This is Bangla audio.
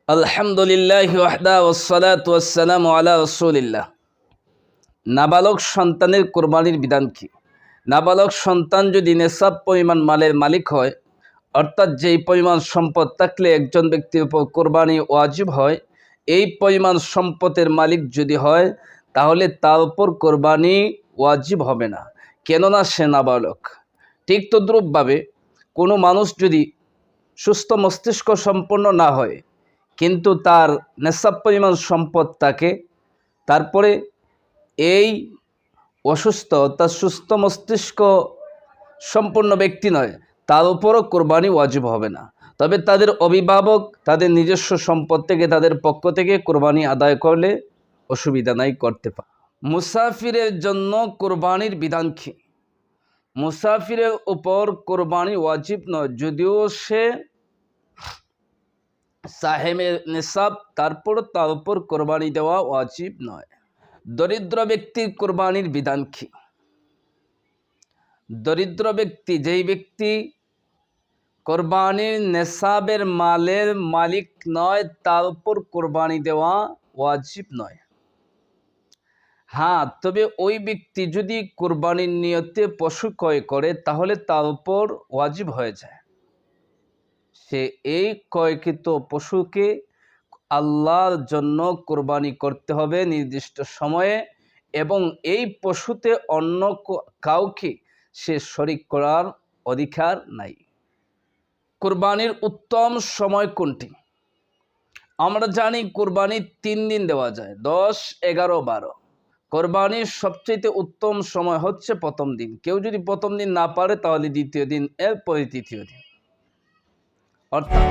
আলহামদুলিল্লাহি ওয়াহদা ওয়াসসালাতু ওয়াসসালামু আলা রাসূলিল্লাহ। নাবালক সন্তানের কোরবানির বিধান কি? নাবালক সন্তান যদি নেশাব পরিমাণ মালের মালিক হয়, অর্থাৎ যেই পরিমাণ সম্পদ থাকলে একজন ব্যক্তির উপর কোরবানি ওয়াজিব হয়, এই পরিমাণ সম্পদের মালিক যদি হয়, তাহলে তার উপর কোরবানি ওয়াজিব হবে না, কেননা সে নাবালক। ঠিক তদ্রূপভাবে কোনো মানুষ যদি সুস্থ মস্তিষ্ক সম্পন্ন না হয়, কিন্তু তার নেশাব পরিমাণ সম্পদ থাকে, তারপরে এই অসুস্থ অর্থাৎ সুস্থ মস্তিষ্ক সম্পন্ন ব্যক্তি নয়, তার উপরও কোরবানি ওয়াজিব হবে না। তবে তাদের অভিভাবক তাদের নিজস্ব সম্পদ থেকে তাদের পক্ষ থেকে কোরবানি আদায় করলে অসুবিধা নাই, করতে পারে। মুসাফিরের জন্য কোরবানির বিধান কি? মুসাফিরের উপর কোরবানি ওয়াজিব নয়, যদিও সে সাহেবের নেশাব, তারপর তার উপর কোরবানি দেওয়া ওয়াজিব নয়। দরিদ্র ব্যক্তির কোরবানির বিধান কি? দরিদ্র ব্যক্তি, যেই ব্যক্তি কোরবানির নেশাবের মালের মালিক নয়, তার উপর কোরবানি দেওয়া ওয়াজিব নয়। হ্যাঁ, তবে ওই ব্যক্তি যদি কোরবানির নিয়তে পশু ক্রয় করে, তাহলে তার উপর ওয়াজিব হয়ে যায়। সে এই ক্রয়কৃত পশুকে আল্লাহর জন্য কোরবানি করতে হবে নির্দিষ্ট সময়ে, এবং এই পশুতে অন্য কাউকে সে শরিক করার অধিকার নাই। কোরবানির উত্তম সময় কোনটি? আমরা জানি কোরবানির 3 দিন দেওয়া যায়, 10, 11, 12। কোরবানির সবচেয়ে উত্তম সময় হচ্ছে প্রথম দিন। কেউ যদি প্রথম দিন না পারে, তাহলে দ্বিতীয় দিন, এরপরে তৃতীয় দিন, অর্থাৎ